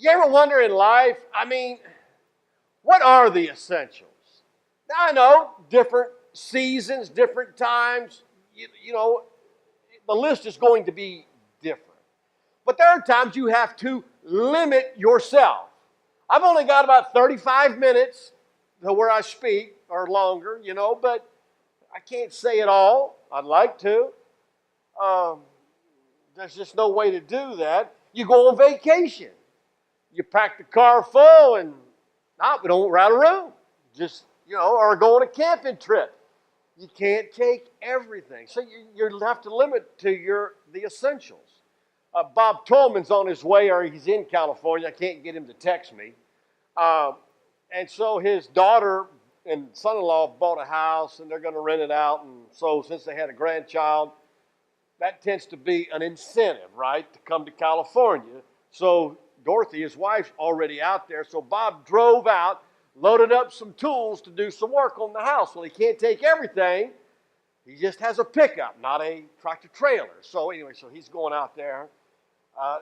You ever wonder in life, what are the essentials? Now I know different seasons, different times, you know, the list is going to be different. But there are times you have to limit yourself. I've only got about 35 minutes to where I speak, or longer, but I can't say it all. I'd like to. Um, there's just no way to do that. You go on vacation. You pack the car full and we don't ride around. Just, or go on a camping trip. You can't take everything. So you have to limit to the essentials. Bob Tolman's on his way, or he's in California. I can't get him to text me. And so his daughter and son-in-law bought a house, and they're going to rent it out. And so since they had a grandchild, that tends to be an incentive, right, to come to California. So Dorothy, his wife's already out there. So Bob drove out, loaded up some tools to do some work on the house. Well, he can't take everything. He just has a pickup, not a tractor trailer. So anyway, so he's going out there.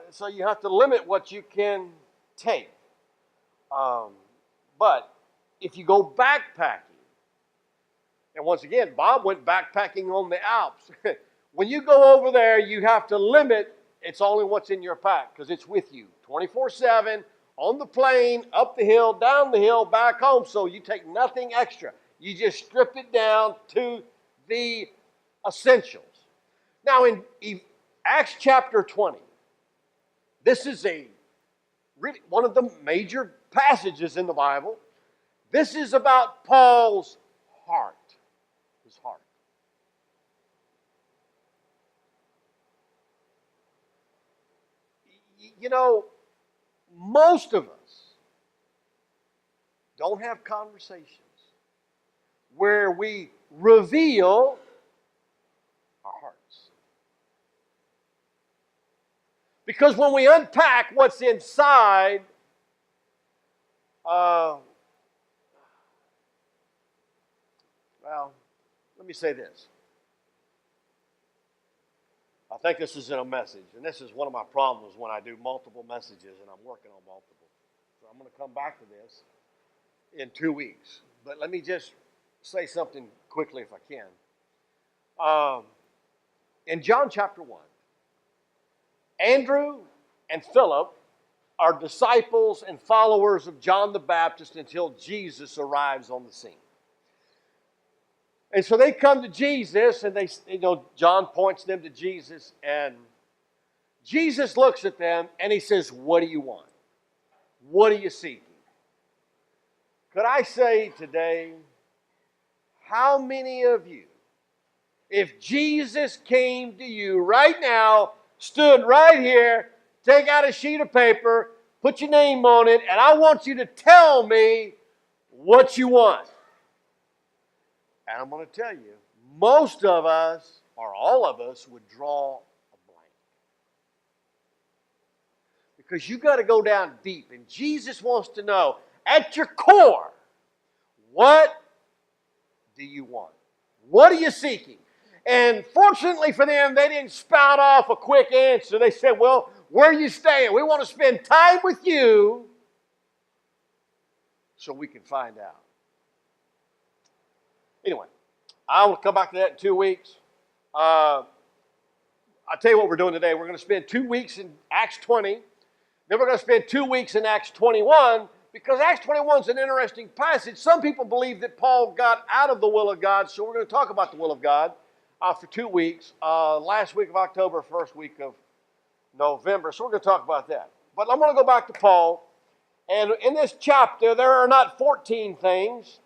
So you have to limit what you can take. But if you go backpacking, and once again, Bob went backpacking on the Alps. When you go over there, you have to limit. It's only what's in your pack because it's with you 24/7 on the plane, up the hill, down the hill, back home. So you take nothing extra. You just strip it down to the essentials. Now in Acts chapter 20, this is really one of the major passages in the Bible. This is about Paul's heart, his heart. Most of us don't have conversations where we reveal our hearts. Because when we unpack what's inside, let me say this. I think this is in a message, and this is one of my problems when I do multiple messages, and I'm working on multiple. So I'm going to come back to this in 2 weeks. But let me just say something quickly if I can. In John chapter 1, Andrew and Philip are disciples and followers of John the Baptist until Jesus arrives on the scene. And so they come to Jesus, and John points them to Jesus, and Jesus looks at them, and he says, "What do you want? What are you seeking?" Could I say today, how many of you, if Jesus came to you right now, stood right here, take out a sheet of paper, put your name on it, and I want you to tell me what you want? And I'm going to tell you, most of us, or all of us, would draw a blank. Because you've got to go down deep. And Jesus wants to know, at your core, what do you want? What are you seeking? And fortunately for them, they didn't spout off a quick answer. They said, "Well, where are you staying? We want to spend time with you so we can find out." Anyway, I will come back to that in 2 weeks. I'll tell you what we're doing today. We're going to spend 2 weeks in Acts 20. Then we're going to spend 2 weeks in Acts 21, because Acts 21 is an interesting passage. Some people believe that Paul got out of the will of God, so we're going to talk about the will of God for 2 weeks. Last week of October, first week of November. So we're going to talk about that. But I'm going to go back to Paul. And in this chapter, there are not 14 things.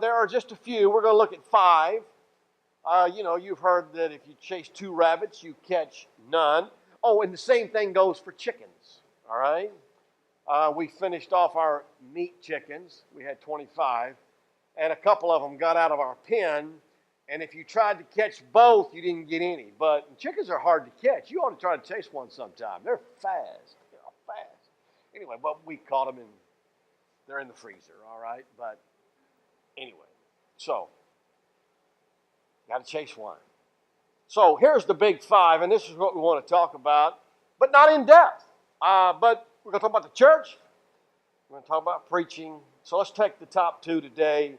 There are just a few. We're going to look at 5. You've heard that if you chase 2 rabbits, you catch none. Oh, and the same thing goes for chickens. All right? We finished off our meat chickens. We had 25. And a couple of them got out of our pen. And if you tried to catch both, you didn't get any. But chickens are hard to catch. You ought to try to chase one sometime. They're fast. They're fast. Anyway, well, we caught them, and they're in the freezer, all right? But anyway, so got to chase one. So here's the big 5, and this is what we want to talk about, but not in depth. But We're going to talk about the church. We're going to talk about preaching. So let's take the top two today,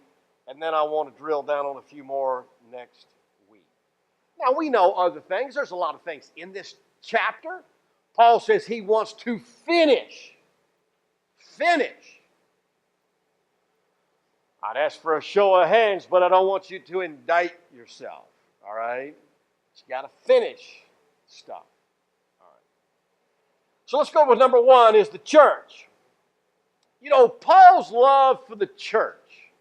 and then I want to drill down on a few more next week. Now, we know other things. There's a lot of things in this chapter. Paul says he wants to finish. I'd ask for a show of hands, but I don't want you to indict yourself, all right? You got to finish stuff. All right. So let's go with number one is the church. You know, Paul's love for the church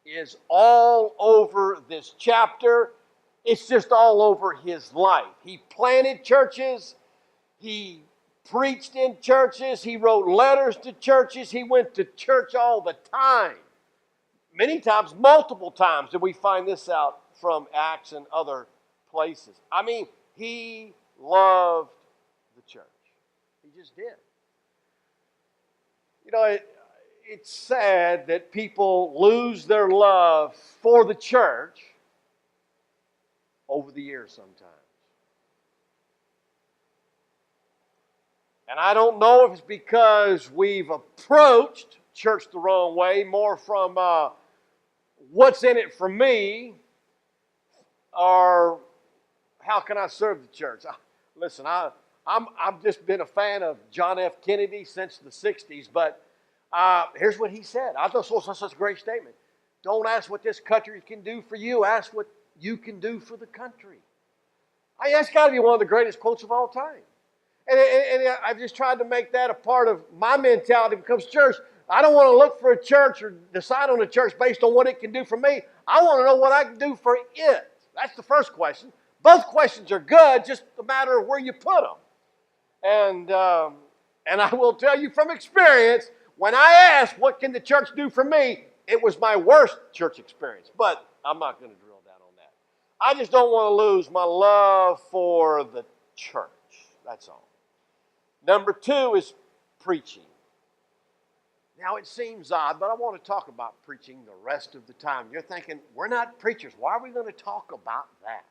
is all over this chapter. It's just all over his life. He planted churches. He preached in churches. He wrote letters to churches. He went to church all the time. Many times, multiple times, did we find this out from Acts and other places. I mean, he loved the church. He just did. You know, it's sad that people lose their love for the church over the years sometimes. And I don't know if it's because we've approached church the wrong way, more from what's in it for me, or how can I serve the church? Listen, I've just been a fan of John F. Kennedy since the 60s, but here's what he said. I thought this was such a great statement. Don't ask what this country can do for you. Ask what you can do for the country. That's got to be one of the greatest quotes of all time. And I've just tried to make that a part of my mentality when it comes to church. I don't want to look for a church or decide on a church based on what it can do for me. I want to know what I can do for it. That's the first question. Both questions are good, just a matter of where you put them. And I will tell you from experience, when I asked what can the church do for me, it was my worst church experience. But I'm not going to drill down on that. I just don't want to lose my love for the church. That's all. Number two is preaching. Now, it seems odd, but I want to talk about preaching the rest of the time. You're thinking, we're not preachers. Why are we going to talk about that?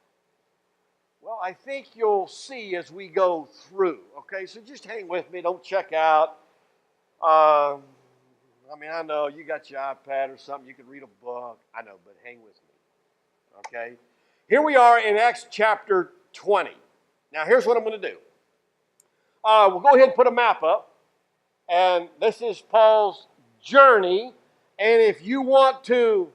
Well, I think you'll see as we go through. Okay, so just hang with me. Don't check out. I know you got your iPad or something. You can read a book. I know, but hang with me. Okay? Here we are in Acts chapter 20. Now, here's what I'm going to do. We'll go ahead and put a map up. And this is Paul's journey. And if you want to,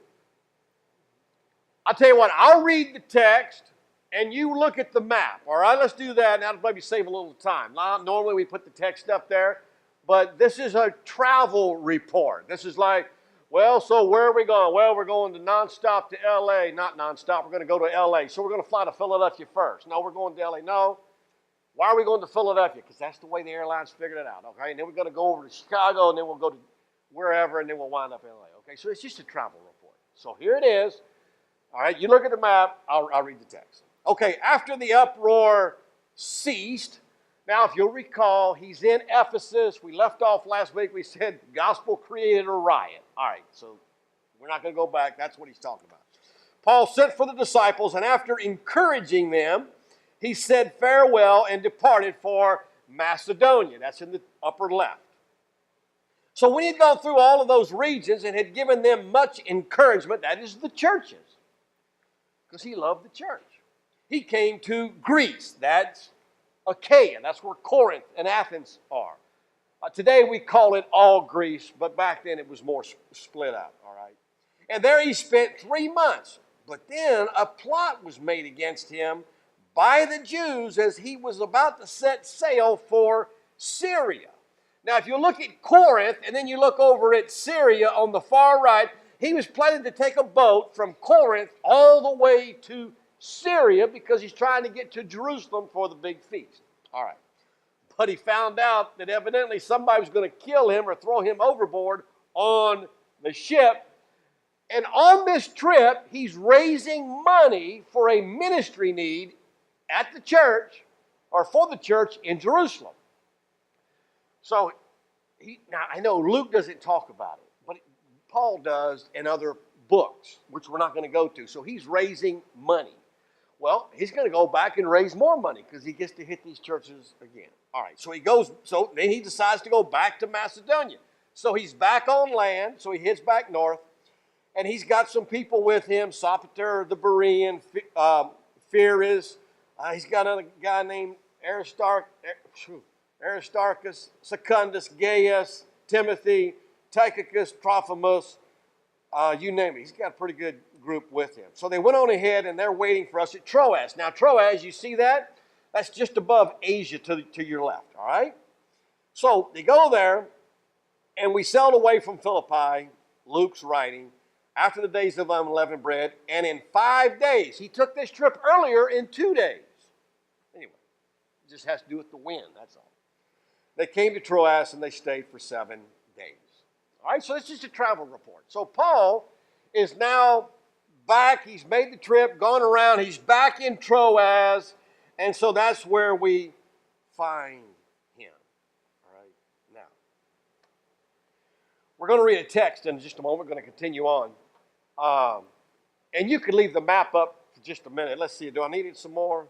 I'll tell you what, I'll read the text and you look at the map. All right, let's do that. Now, that'll maybe save a little time. Normally, we put the text up there. But this is a travel report. This is like, well, so where are we going? Well, we're going to nonstop to L.A. Not nonstop. We're going to go to L.A. So we're going to fly to Philadelphia first. No, we're going to L.A. No. Why are we going to Philadelphia? Because that's the way the airlines figured it out, okay? And then we're going to go over to Chicago, and then we'll go to wherever, and then we'll wind up in L.A., okay? So it's just a travel report. So here it is. All right, you look at the map. I'll read the text. Okay, after the uproar ceased, now if you'll recall, he's in Ephesus. We left off last week. We said the gospel created a riot. All right, so we're not going to go back. That's what he's talking about. Paul sent for the disciples, and after encouraging them, he said farewell and departed for Macedonia. That's in the upper left. So when he'd gone through all of those regions and had given them much encouragement, that is the churches, because he loved the church. He came to Greece. That's Achaia. That's where Corinth and Athens are. Today we call it all Greece, but back then it was more split out, all right? And there he spent 3 months. But then a plot was made against him by the Jews as he was about to set sail for Syria. Now, if you look at Corinth and then you look over at Syria on the far right, he was planning to take a boat from Corinth all the way to Syria because he's trying to get to Jerusalem for the big feast. All right. But he found out that evidently somebody was going to kill him or throw him overboard on the ship. And on this trip, he's raising money for a ministry need at the church, or for the church in Jerusalem. So, now I know Luke doesn't talk about it, but Paul does in other books, which we're not going to go to. So he's raising money. Well, he's going to go back and raise more money because he gets to hit these churches again. All right, so he goes, so then he decides to go back to Macedonia. So he's back on land, so he heads back north, and he's got some people with him, Sopater the Berean, Pheres. He's got a guy named Aristarchus, Secundus, Gaius, Timothy, Tychicus, Trophimus, you name it. He's got a pretty good group with him. So they went on ahead, and they're waiting for us at Troas. Now, Troas, you see that? That's just above Asia to your left, all right? So they go there, and we sailed away from Philippi, Luke's writing, after the days of unleavened bread, and in 5 days. He took this trip earlier in 2 days. Anyway, it just has to do with the wind, that's all. They came to Troas, and they stayed for 7 days. All right, so it's just a travel report. So Paul is now back. He's made the trip, gone around. He's back in Troas, and so that's where we find him. All right, now, we're going to read a text in just a moment. We're going to continue on. And you can leave the map up for just a minute. Let's see, do I need it some more?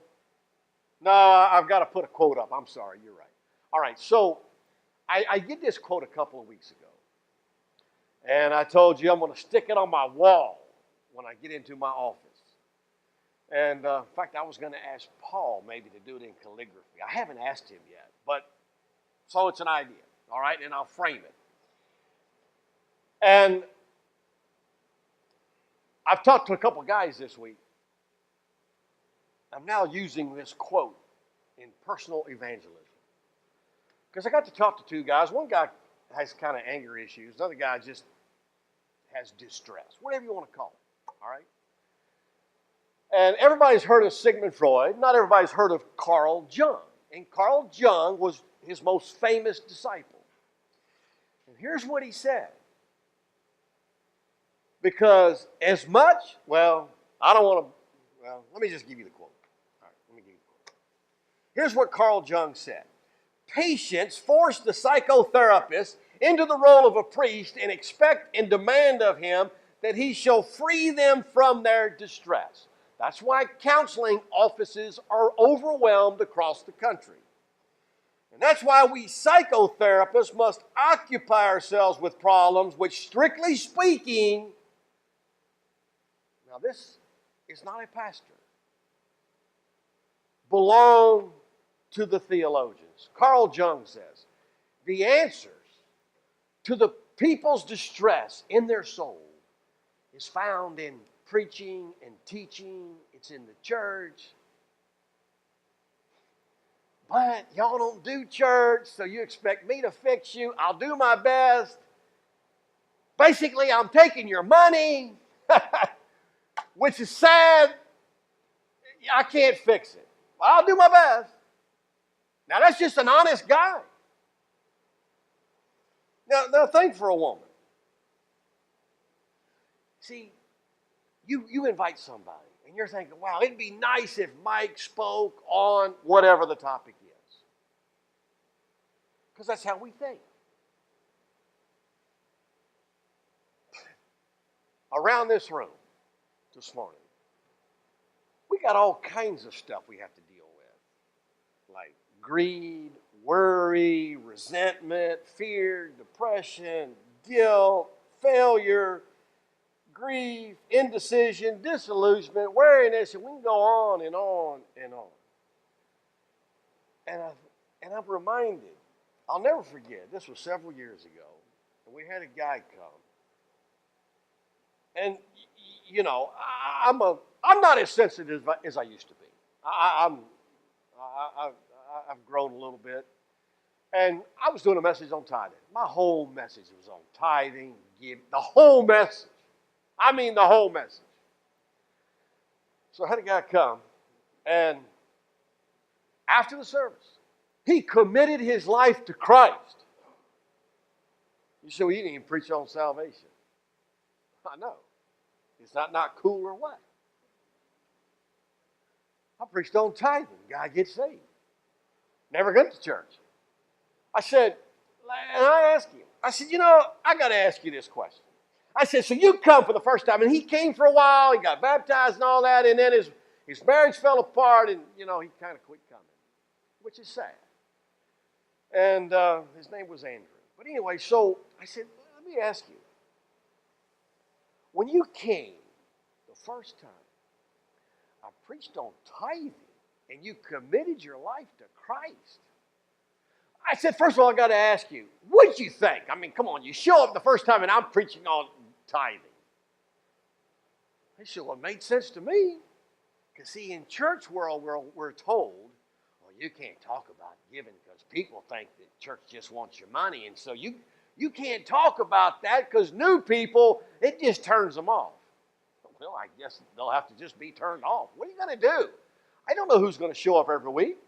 No, I've got to put a quote up. I'm sorry, you're right. All right, so I did this quote a couple of weeks ago. And I told you I'm going to stick it on my wall when I get into my office. And in fact, I was going to ask Paul maybe to do it in calligraphy. I haven't asked him yet, but so it's an idea, all right? And I'll frame it. And I've talked to a couple guys this week. I'm now using this quote in personal evangelism. Because I got to talk to two guys. One guy has kind of anger issues. Another guy just has distress, whatever you want to call it, all right? And everybody's heard of Sigmund Freud. Not everybody's heard of Carl Jung. And Carl Jung was his most famous disciple. And here's what he said. Because as much, well, I don't want to, well, let me just give you the quote. All right, let me give you the quote. Here's what Carl Jung said. Patients force the psychotherapist into the role of a priest and expect and demand of him that he shall free them from their distress. That's why counseling offices are overwhelmed across the country. And that's why we psychotherapists must occupy ourselves with problems which, strictly speaking, now this is not a pastor, belong to the theologians. Carl Jung says, the answers to the people's distress in their soul is found in preaching and teaching. It's in the church. But y'all don't do church, so you expect me to fix you. I'll do my best. Basically, I'm taking your money, which is sad. I can't fix it. I'll do my best. Now, that's just an honest guy. Now think for a woman. See, you invite somebody, and you're thinking, wow, it'd be nice if Mike spoke on whatever the topic is. Because that's how we think. Around this room this morning, we got all kinds of stuff we have to deal with, like greed, worry, resentment, fear, depression, guilt, failure, grief, indecision, disillusionment, weariness, and we can go on and on and on. And I'm reminded, I'll never forget, this was several years ago, and we had a guy come. And, you know, I'm not as sensitive as I used to be. I've grown a little bit. And I was doing a message on tithing. My whole message was on tithing, giving, the whole message. I mean the whole message. So I had a guy come, and after the service, he committed his life to Christ. You say, well, you didn't even preach on salvation. I know. Is that not cool or what? I preached on tithing. Guy gets saved. Never went to church. I said, and I asked him, I said, you know, I got to ask you this question. I said, so you come for the first time, and he came for a while, he got baptized and all that, and then His marriage fell apart, and, he kind of quit coming, which is sad. And his name was Andrew. But anyway, so I said, let me ask you. When you came the first time, I preached on tithing, and you committed your life to Christ. I said, first of all, I got to ask you, what did you think? I mean, come on, you show up the first time, and I'm preaching on tithing. He said, well, it made sense to me. Because, see, in church world, we're told, well, you can't talk about giving because people think that church just wants your money. And so you can't talk about that because new people, it just turns them off. Well, I guess they'll have to just be turned off. What are you going to do? I don't know who's going to show up every week.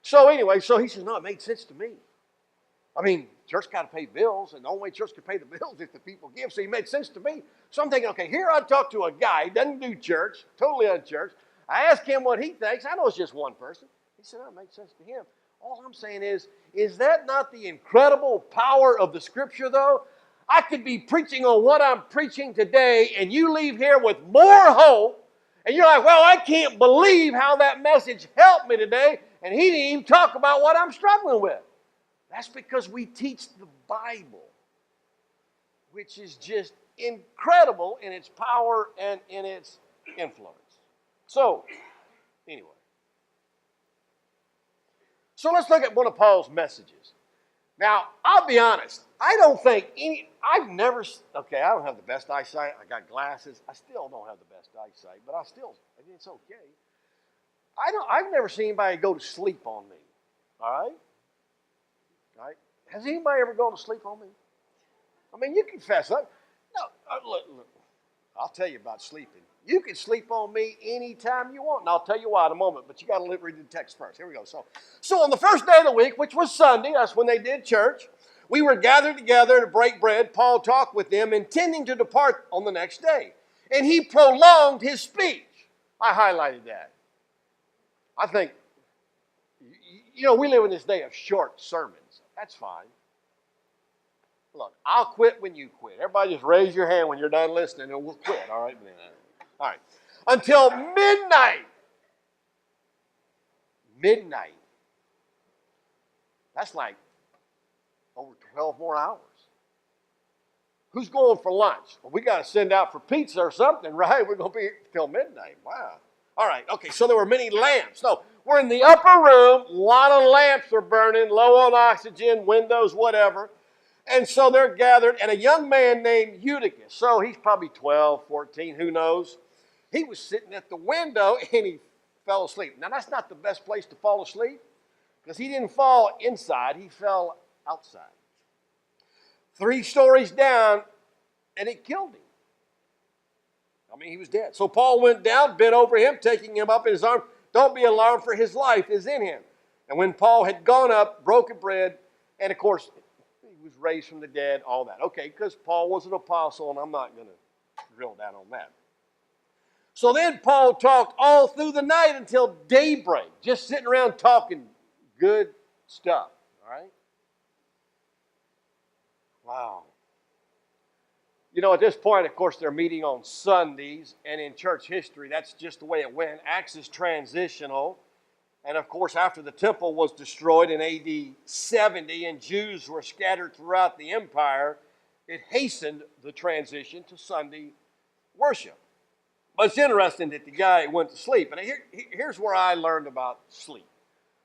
So anyway, so he says, no, it made sense to me. I mean, church got to pay bills, and the only way church can pay the bills is if the people give. So he made sense to me. So I'm thinking, okay, here I talk to a guy, he doesn't do church, totally unchurched. I ask him what he thinks. I know it's just one person. He said, oh, it makes sense to him. All I'm saying is that not the incredible power of the Scripture, though? I could be preaching on what I'm preaching today, and you leave here with more hope, and you're like, well, I can't believe how that message helped me today, and he didn't even talk about what I'm struggling with. That's because we teach the Bible, which is just incredible in its power and in its influence. So, anyway. So let's look at one of Paul's messages. Now, I'll be honest. I don't have the best eyesight. I got glasses. I still don't have the best eyesight, but it's okay. I've never seen anybody go to sleep on me. All right? All right? Has anybody ever gone to sleep on me? I mean, you can fess up. No, look. I'll tell you about sleeping. You can sleep on me anytime you want, and I'll tell you why in a moment, but you got to read the text first. Here we go. So on the first day of the week, which was Sunday, that's when they did church, we were gathered together to break bread. Paul talked with them, intending to depart on the next day. And he prolonged his speech. I highlighted that. I think, we live in this day of short sermons. That's fine. Look, I'll quit when you quit. Everybody just raise your hand when you're done listening, and we'll quit. All right? All right. Until midnight. Midnight. That's like over 12 more hours. Who's going for lunch? Well, we got to send out for pizza or something, right? We're going to be here till midnight. Wow. All right. Okay, so there were many lamps. No, we're in the upper room. A lot of lamps are burning, low on oxygen, windows, whatever. And so they're gathered, and a young man named Eutychus, so he's probably 12, 14, who knows. He was sitting at the window, and he fell asleep. Now, that's not the best place to fall asleep, because he didn't fall inside, he fell outside. 3 stories down, and it killed him. I mean, he was dead. So Paul went down, bent over him, taking him up in his arms. Don't be alarmed, for his life is in him. And when Paul had gone up, broken bread, and of course, he was raised from the dead, all that. Okay, because Paul was an apostle, and I'm not going to drill down on that. So then Paul talked all through the night until daybreak, just sitting around talking good stuff, all right? Wow. At this point, of course, they're meeting on Sundays, and in church history, that's just the way it went. Acts is transitional. And of course, after the temple was destroyed in AD 70 and Jews were scattered throughout the empire, it hastened the transition to Sunday worship. But it's interesting that the guy went to sleep. And here's where I learned about sleep.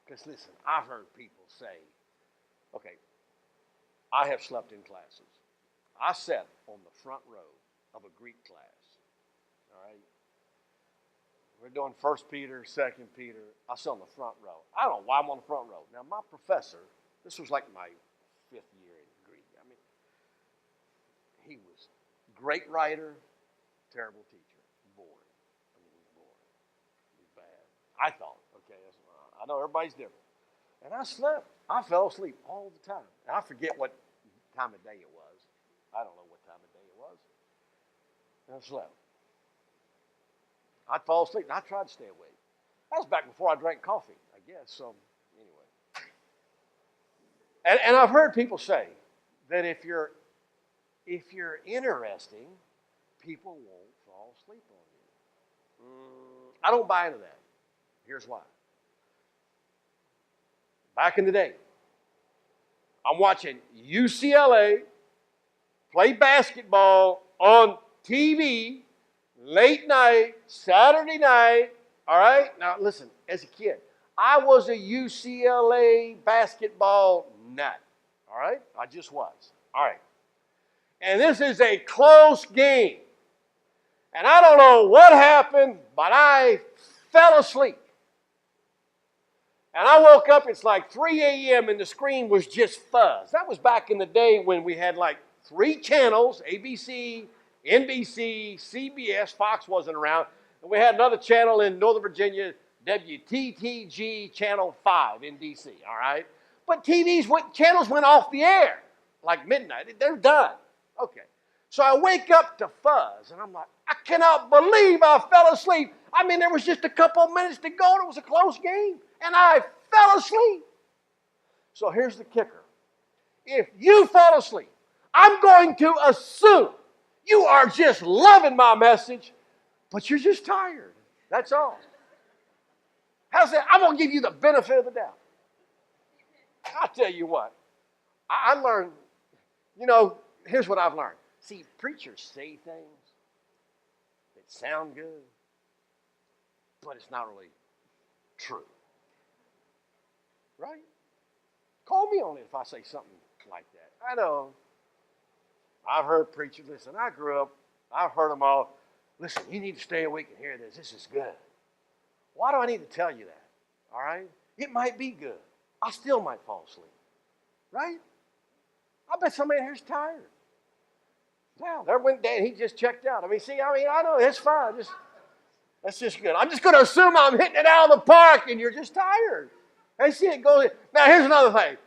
Because listen, I've heard people say, okay, I have slept in classes. I sat on the front row of a Greek class. All right? We're doing 1 Peter, 2 Peter. I sat on the front row. I don't know why I'm on the front row. Now, my professor, this was like my 5th year in Greek. I mean, he was a great writer, terrible teacher. Boring. I mean, he was boring. He was bad. I thought, okay, I know everybody's different. And I slept. I fell asleep all the time. And I forget what time of day it was. I don't know what time of day it was. And I slept. I'd fall asleep, and I tried to stay awake. That was back before I drank coffee, I guess. So, anyway. And I've heard people say that if you're interesting, people won't fall asleep on you. I don't buy into that. Here's why. Back in the day, I'm watching UCLA play basketball on TV, late night, Saturday night. All right? Now, listen, as a kid, I was a UCLA basketball nut. All right? I just was. All right. And this is a close game. And I don't know what happened, but I fell asleep. And I woke up, it's like 3 a.m. and the screen was just fuzz. That was back in the day when we had like 3 channels, ABC, NBC, CBS, Fox wasn't around. And we had another channel in Northern Virginia, WTTG Channel 5 in D.C., all right? But channels went off the air like midnight. They're done. Okay. So I wake up to fuzz, and I'm like, I cannot believe I fell asleep. I mean, there was just a couple of minutes to go. It was a close game, and I fell asleep. So here's the kicker. If you fall asleep, I'm going to assume you are just loving my message, but you're just tired. That's all. How's that? I'm going to give you the benefit of the doubt. I'll tell you what. I learned, here's what I've learned. See, preachers say things that sound good, but it's not really true. Right? Call me on it if I say something like that. I know. I've heard preachers, listen, I grew up, I've heard them all. Listen, you need to stay awake and hear this. This is good. Why do I need to tell you that? All right? It might be good. I still might fall asleep. Right? I bet somebody here's tired. Now, there went Dan. He just checked out. I know. It's fine. That's just good. I'm just going to assume I'm hitting it out of the park and you're just tired. I see it go. Now, here's another thing.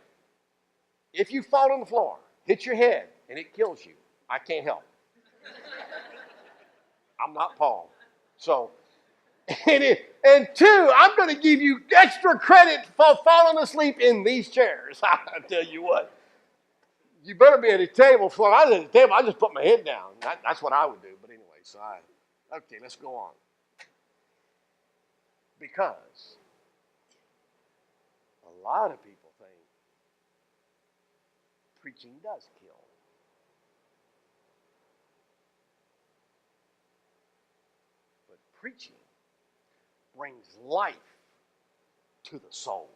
If you fall on the floor, hit your head, and it kills you, I can't help. I'm not Paul. So, and 2, I'm going to give you extra credit for falling asleep in these chairs. I tell you what. You better be at a table. Before I was at the table, I just put my head down. That's what I would do. But anyway, okay, let's go on. Because a lot of people think preaching does kill. But preaching brings life to the soul.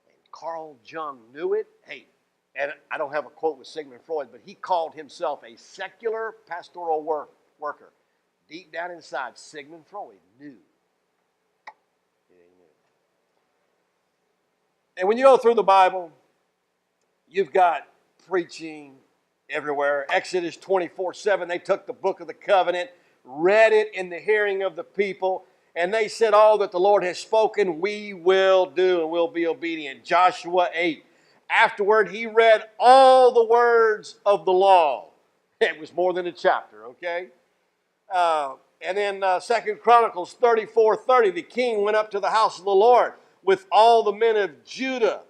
And Carl Jung knew it. Hey, and I don't have a quote with Sigmund Freud, but he called himself a secular pastoral worker. Deep down inside, Sigmund Freud knew. And when you go through the Bible, you've got preaching everywhere. Exodus 24:7, they took the book of the covenant, read it in the hearing of the people, and they said, all that the Lord has spoken, we will do and will be obedient. Joshua 8. Afterward, he read all the words of the law. It was more than a chapter, okay? And then 2 Chronicles 34:30, the king went up to the house of the Lord with all the men of Judah,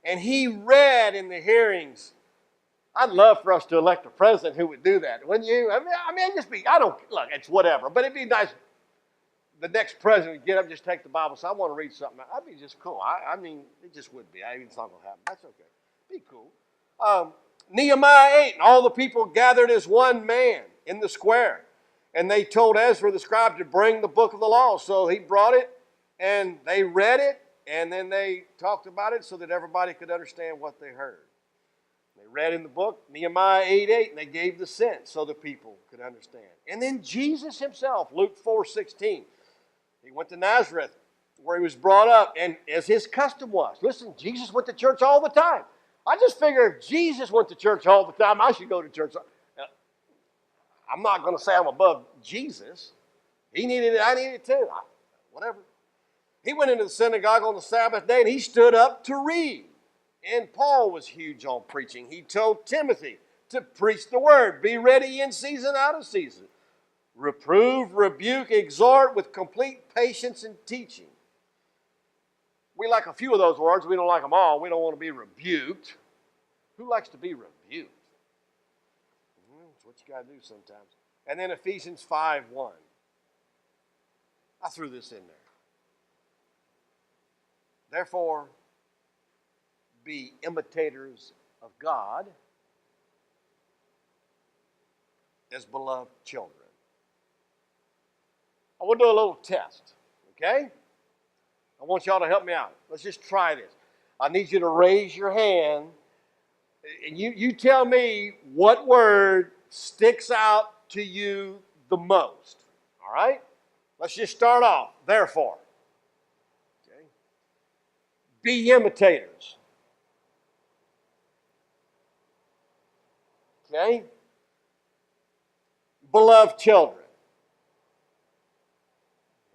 and he read in the hearings. I'd love for us to elect a president who would do that, wouldn't you? Look, it's whatever, but it'd be nice. The next president would get up and just take the Bible and say, I want to read something. That'd be just cool. It just would be. It's not going to happen. That's okay. Be cool. Nehemiah 8, and all the people gathered as one man in the square. And they told Ezra the scribe to bring the book of the law. So he brought it, and they read it, and then they talked about it so that everybody could understand what they heard. They read in the book, Nehemiah 8:8, and they gave the sense so the people could understand. And then Jesus himself, Luke 4:16, he went to Nazareth where he was brought up, and as his custom was, listen, Jesus went to church all the time. I just figure if Jesus went to church all the time, I should go to church. I'm not going to say I'm above Jesus. He needed it, I needed it too. Whatever. He went into the synagogue on the Sabbath day and he stood up to read. And Paul was huge on preaching. He told Timothy to preach the word. Be ready in season, out of season. Reprove, rebuke, exhort with complete patience and teaching. We like a few of those words. We don't like them all. We don't want to be rebuked. Who likes to be rebuked? That's what you got to do sometimes. And then Ephesians 5:1. I threw this in there. Therefore, be imitators of God as beloved children. I want to do a little test, okay? I want y'all to help me out. Let's just try this. I need you to raise your hand, and you tell me what word sticks out to you the most, all right? Let's just start off, therefore. Okay? Be imitators. Okay? Beloved children.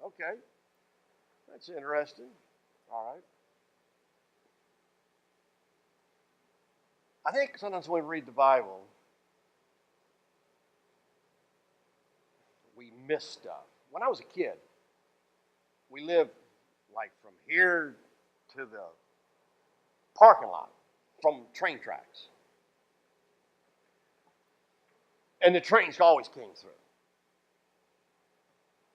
Okay. That's interesting. All right. I think sometimes when we read the Bible, we miss stuff. When I was a kid, we lived like from here to the parking lot, from train tracks. And the trains always came through.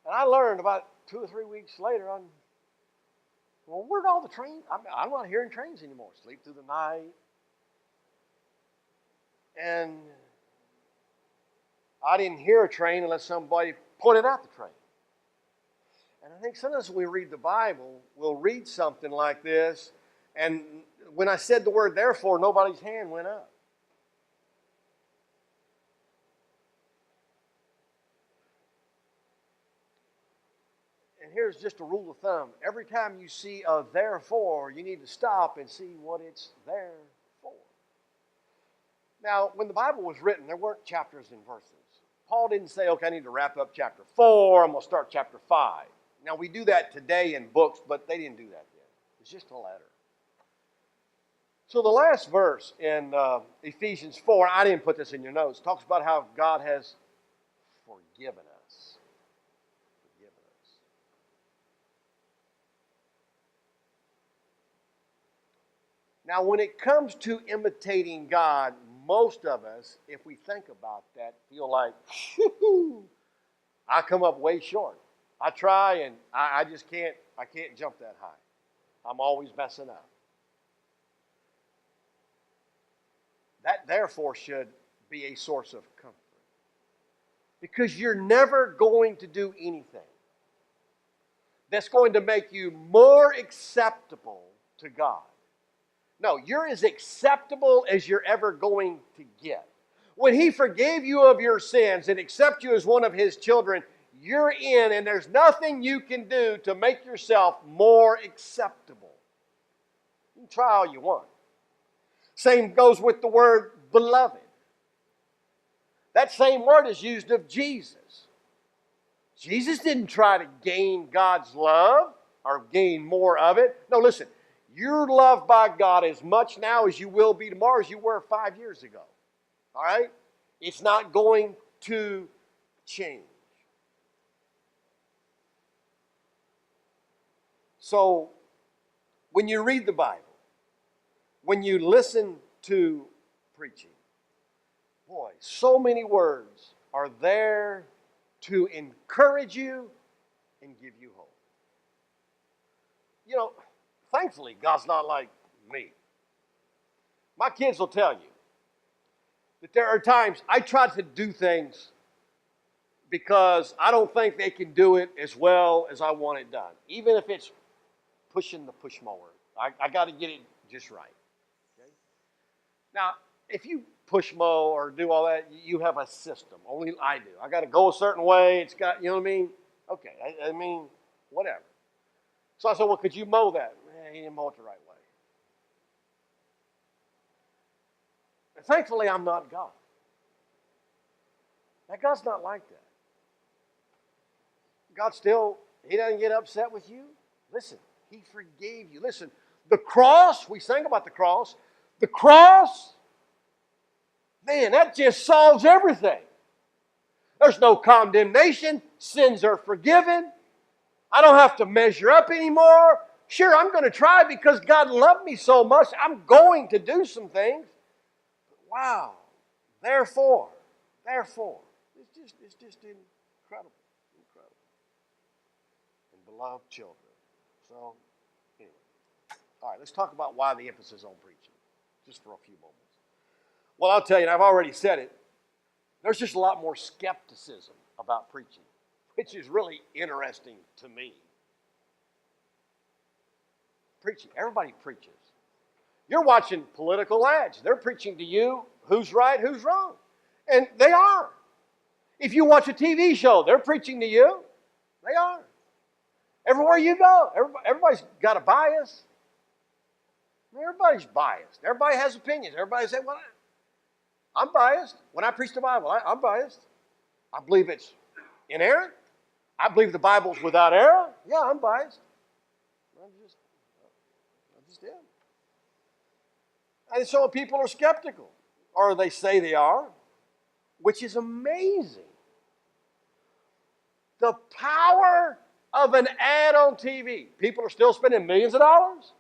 And I learned about 2 or 3 weeks later, well, where'd all the trains? I'm not hearing trains anymore. Sleep through the night. And I didn't hear a train unless somebody pointed out the train. And I think sometimes when we read the Bible, we'll read something like this, and when I said the word therefore, nobody's hand went up. And here's just a rule of thumb. Every time you see a therefore, you need to stop and see what it's there for. Now, when the Bible was written, there weren't chapters and verses. Paul didn't say, okay, I need to wrap up chapter 4, I'm going to start chapter 5. Now, we do that today in books, but they didn't do that then. It's just a letter. So the last verse in Ephesians 4, I didn't put this in your notes, talks about how God has forgiven us. Forgiven us. Now, when it comes to imitating God, most of us, if we think about that, feel like, I come up way short. I try and I just can't jump that high. I'm always messing up. That therefore should be a source of comfort. Because you're never going to do anything that's going to make you more acceptable to God. No, you're as acceptable as you're ever going to get. When He forgave you of your sins and accepts you as one of His children, you're in, and there's nothing you can do to make yourself more acceptable. You can try all you want. Same goes with the word beloved. That same word is used of Jesus. Jesus didn't try to gain God's love or gain more of it. No, listen, you're loved by God as much now as you will be tomorrow as you were 5 years ago. All right? It's not going to change. So, when you read the Bible, when you listen to preaching, boy, so many words are there to encourage you and give you hope. You know, thankfully, God's not like me. My kids will tell you that there are times I try to do things because I don't think they can do it as well as I want it done. Even if it's pushing the push mower. I got to get it just right. Okay? Now, if you push mow or do all that, you have a system. Only I do. I got to go a certain way. It's got, you know what I mean? Okay, I mean, whatever. So I said, well, could you mow that? He didn't mow it the right way. And thankfully, I'm not God. Now, God's not like that. God still, He doesn't get upset with you. Listen, He forgave you. Listen, the cross, we sang about the cross. The cross, man, that just solves everything. There's no condemnation. Sins are forgiven. I don't have to measure up anymore. Sure, I'm going to try because God loved me so much. I'm going to do some things. But wow. Therefore, it's just incredible. Incredible. And beloved children. So, anyway. All right, let's talk about why the emphasis on preaching, just for a few moments. Well, I'll tell you, and I've already said it, there's just a lot more skepticism about preaching, which is really interesting to me. Preaching, everybody preaches. You're watching political ads. They're preaching to you who's right, who's wrong. And they are. If you watch a TV show, they're preaching to you. They are. Everywhere you go, everybody's got a bias. Everybody's biased. Everybody has opinions. Everybody says, well, I'm biased. When I preach the Bible, I'm biased. I believe it's inerrant. I believe the Bible's without error. Yeah, I'm biased. I just am. And so people are skeptical, or they say they are, which is amazing. The power of an ad on TV. People are still spending millions of dollars.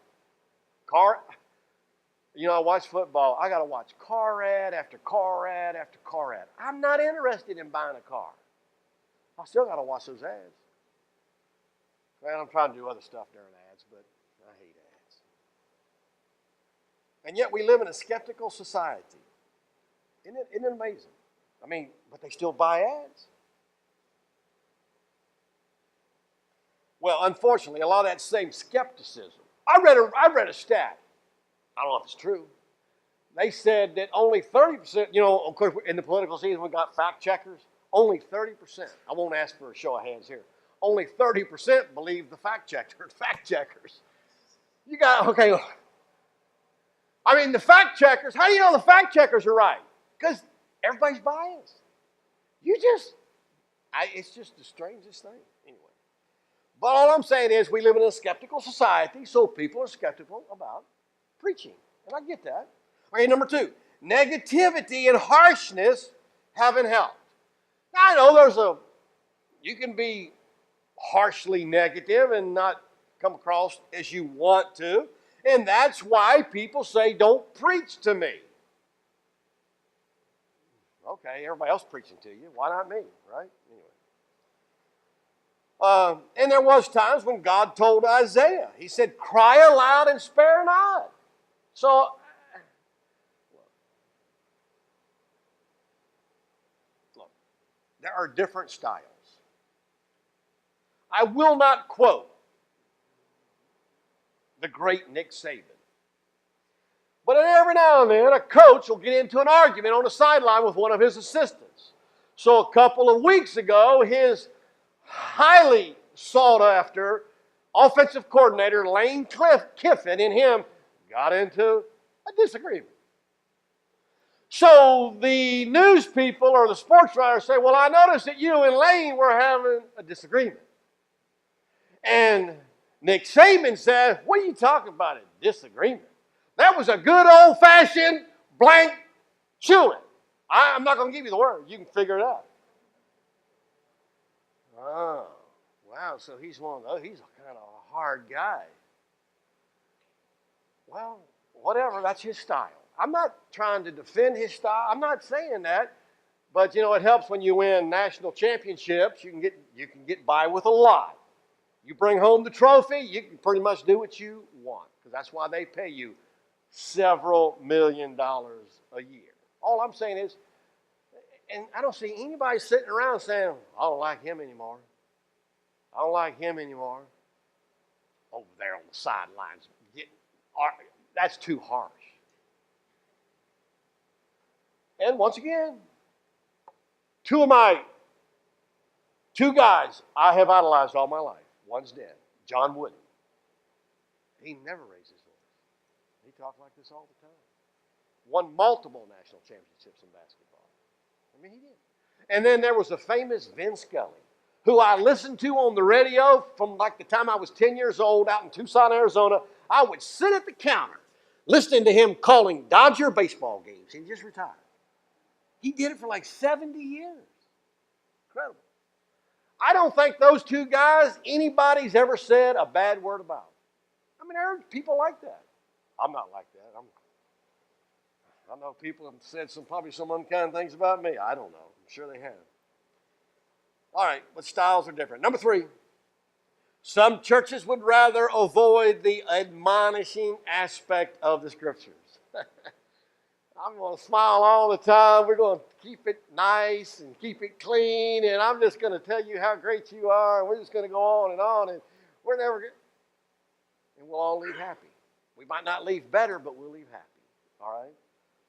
I watch football. I got to watch car ad after car ad after car ad. I'm not interested in buying a car. I still got to watch those ads. Well, I'm trying to do other stuff during ads, but I hate ads. And yet we live in a skeptical society. Isn't it amazing? I mean, but they still buy ads. Well, unfortunately, a lot of that same skepticism. I read a stat. I don't know if it's true. They said that only 30%, of course, in the political season, we got fact checkers. Only 30%. I won't ask for a show of hands here. Only 30% believe the fact checkers. You got, okay. I mean, the fact checkers, how do you know the fact checkers are right? Because everybody's biased. It's just the strangest thing. Anyway. But all I'm saying is we live in a skeptical society, so people are skeptical about preaching. And I get that. Okay, number 2, negativity and harshness haven't helped. Now, I know you can be harshly negative and not come across as you want to, and that's why people say, don't preach to me. Okay, everybody else preaching to you. Why not me, right? Anyway. And there was times when God told Isaiah, he said, cry aloud and spare not. So, look, there are different styles. I will not quote the great Nick Saban. But every now and then, a coach will get into an argument on the sideline with one of his assistants. So a couple of weeks ago, his highly sought after offensive coordinator Lane Kiffin and him got into a disagreement. So the news people or the sports writers say, well, I noticed that you and Lane were having a disagreement. And Nick Saban said, what are you talking about, a disagreement? That was a good old-fashioned blank chewing. I'm not going to give you the word. You can figure it out. Oh, wow, so he's one of those. He's kind of a hard guy. Well, whatever, that's his style. I'm not trying to defend his style. I'm not saying that. But, it helps when you win national championships. You can get by with a lot. You bring home the trophy, you can pretty much do what you want. Because that's why they pay you several $1 million a year. All I'm saying is, and I don't see anybody sitting around saying, I don't like him anymore. I don't like him anymore. Over there on the sidelines. That's too harsh. And once again, two guys I have idolized all my life. One's dead, John Wooden. He never raised his voice. He talked like this all the time. Won multiple national championships in basketball. I mean, he did. And then there was the famous Vin Scully, who I listened to on the radio from like the time I was 10 years old out in Tucson, Arizona. I would sit at the counter listening to him calling Dodger baseball games. He just retired. He did it for like 70 years. Incredible. I don't think those two guys, anybody's ever said a bad word about. I mean, there are people like that. I'm not like that. I know people have said probably some unkind things about me. I don't know. I'm sure they have. All right, but styles are different. Number 3, Some churches would rather avoid the admonishing aspect of the Scriptures. I'm going to smile all the time. We're going to keep it nice and keep it clean, and I'm just going to tell you how great you are, and we're just going to go on, and we're never going to, and we'll all leave happy. We might not leave better, but we'll leave happy, all right?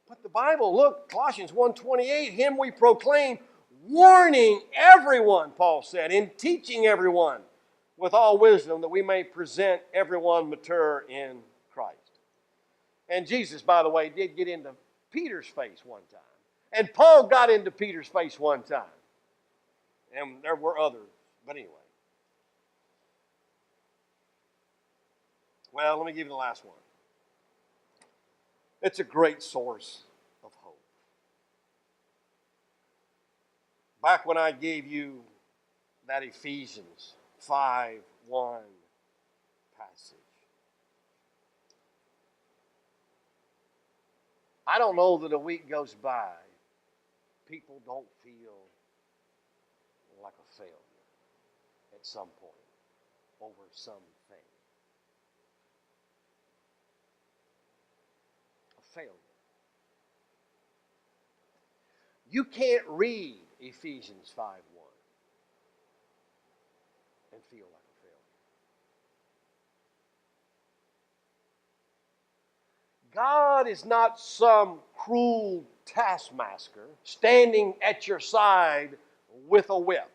But the Bible, look, Colossians 1:28, him we proclaim, warning everyone, Paul said, and teaching everyone with all wisdom, that we may present everyone mature in Christ. And Jesus, by the way, did get into Peter's face one time. And Paul got into Peter's face one time. And there were others. But anyway. Well, let me give you the last one. It's a great source of hope. Back when I gave you that Ephesians 5:1 passage, I don't know that a week goes by people don't feel like a failure at some point over something. A failure. You can't read Ephesians 5:1 and feel like a failure. God is not some cruel taskmaster standing at your side with a whip.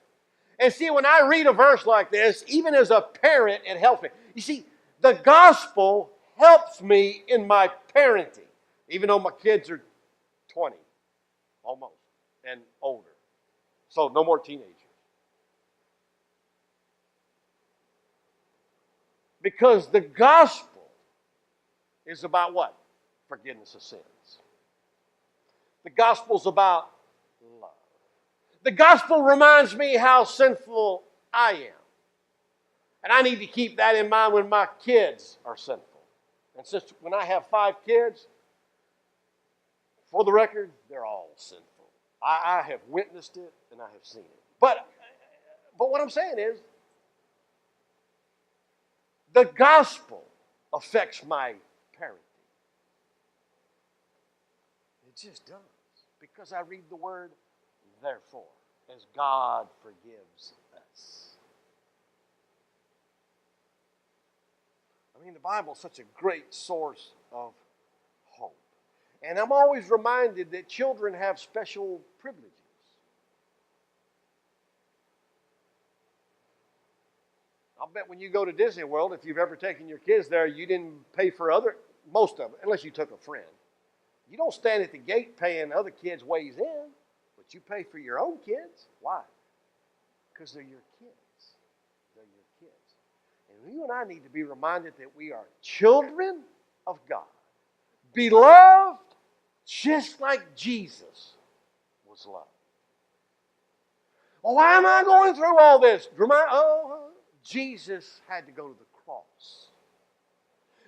And see, when I read a verse like this, even as a parent, it helps me. You see, the gospel helps me in my parenting, even though my kids are 20, almost, and older. So no more teenagers. Because the gospel is about what? Forgiveness of sins. The gospel's about love. The gospel reminds me how sinful I am. And I need to keep that in mind when my kids are sinful. And since when I have 5 kids, for the record, they're all sinful. I have witnessed it and I have seen it. But what I'm saying is, the gospel affects my parenting. It just does. Because I read the word, therefore, as God forgives us. I mean, the Bible is such a great source of hope. And I'm always reminded that children have special privileges. I'll bet when you go to Disney World, if you've ever taken your kids there, you didn't pay for most of them, unless you took a friend. You don't stand at the gate paying other kids' ways in, but you pay for your own kids. Why? Because they're your kids. They're your kids. And you and I need to be reminded that we are children of God, beloved just like Jesus was loved. Well, why am I going through all this? Jesus had to go to the cross.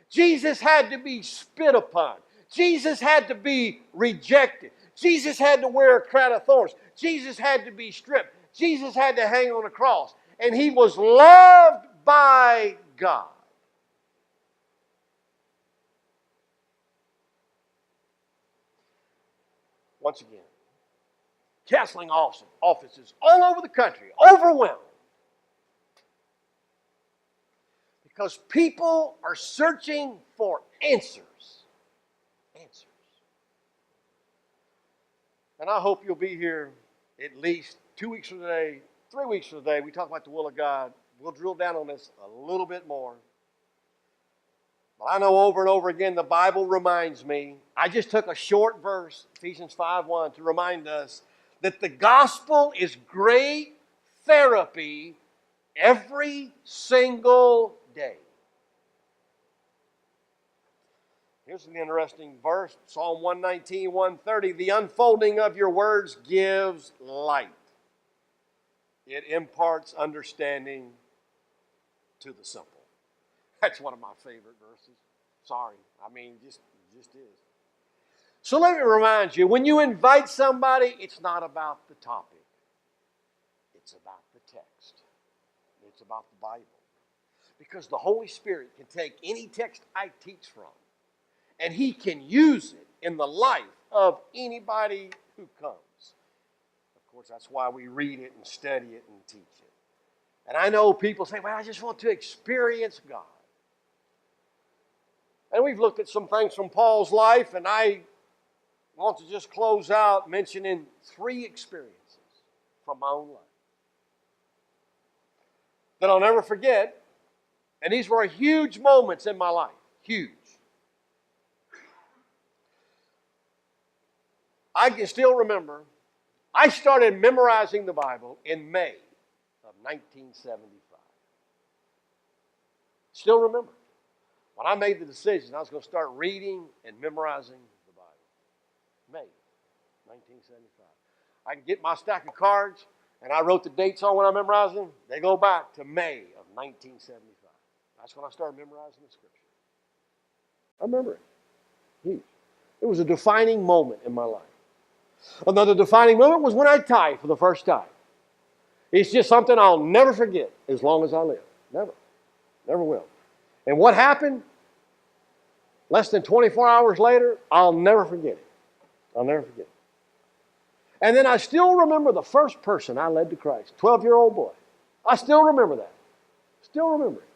Jesus had to be spit upon. Jesus had to be rejected. Jesus had to wear a crown of thorns. Jesus had to be stripped. Jesus had to hang on a cross. And he was loved by God. Once again, counseling offices all over the country, overwhelmed. Because people are searching for answers. Answers. And I hope you'll be here at least 2 weeks from today, 3 weeks from today. We talk about the will of God. We'll drill down on this a little bit more. But I know over and over again the Bible reminds me. I just took a short verse, Ephesians 5:1, to remind us that the gospel is great therapy every single day. Here's an interesting verse, Psalm 119, 130. The unfolding of your words gives light. It imparts understanding to the simple. That's one of my favorite verses. Sorry. I mean, just is. So let me remind you, when you invite somebody, it's not about the topic. It's about the text. It's about the Bible. Because the Holy Spirit can take any text I teach from, and He can use it in the life of anybody who comes. Of course, that's why we read it and study it and teach it. And I know people say, well, I just want to experience God. And we've looked at some things from Paul's life, and I want to just close out mentioning 3 experiences from my own life that I'll never forget. And these were huge moments in my life. Huge. I can still remember, I started memorizing the Bible in May of 1975. Still remember. When I made the decision I was going to start reading and memorizing the Bible. May 1975. I can get my stack of cards, and I wrote the dates on when I memorized them. They go back to May of 1975. That's when I started memorizing the Scripture. I remember it. Huge. It was a defining moment in my life. Another defining moment was when I tithed for the first time. It's just something I'll never forget as long as I live. Never. Never will. And what happened? Less than 24 hours later, I'll never forget it. I'll never forget it. And then I still remember the first person I led to Christ, 12-year-old boy. I still remember that. Still remember it.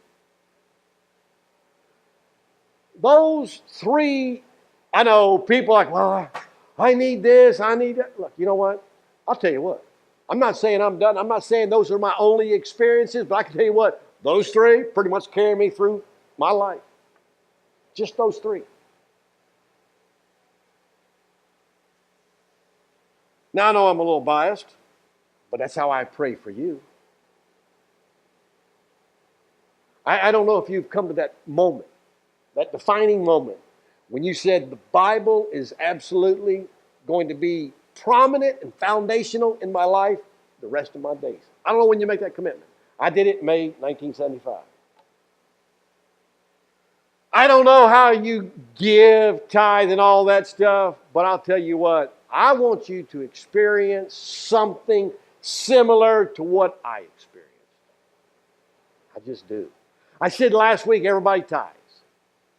Those 3, I know people are like, well, I need this, I need that. Look, you know what? I'll tell you what. I'm not saying I'm done. I'm not saying those are my only experiences, but I can tell you what, those 3 pretty much carry me through my life. Just those 3. Now, I know I'm a little biased, but that's how I pray for you. I don't know if you've come to that moment, that defining moment, when you said the Bible is absolutely going to be prominent and foundational in my life the rest of my days. I don't know when you make that commitment. I did it in May 1975. I don't know how you give, tithe, and all that stuff, but I'll tell you what, I want you to experience something similar to what I experienced. I just do. I said last week, everybody tithes.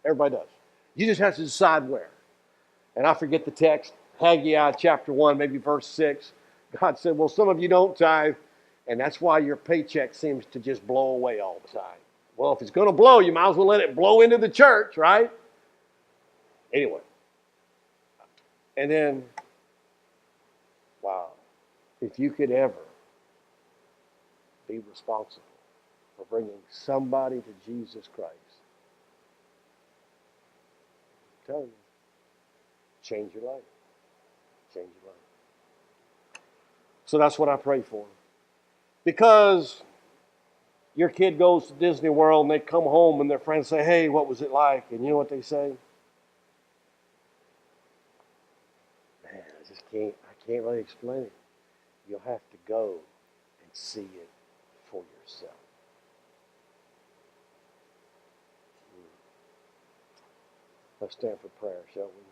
Everybody does. You just have to decide where. And I forget the text, Haggai chapter 1, maybe verse 6. God said, well, some of you don't tithe, and that's why your paycheck seems to just blow away all the time. Well, if it's going to blow, you might as well let it blow into the church, right? Anyway. And then, wow, if you could ever be responsible for bringing somebody to Jesus Christ, I'm telling you, change your life. Change your life. So that's what I pray for. Because your kid goes to Disney World and they come home and their friends say, hey, what was it like? And you know what they say? Man, I can't really explain it. You'll have to go and see it for yourself. Let's stand for prayer, shall we?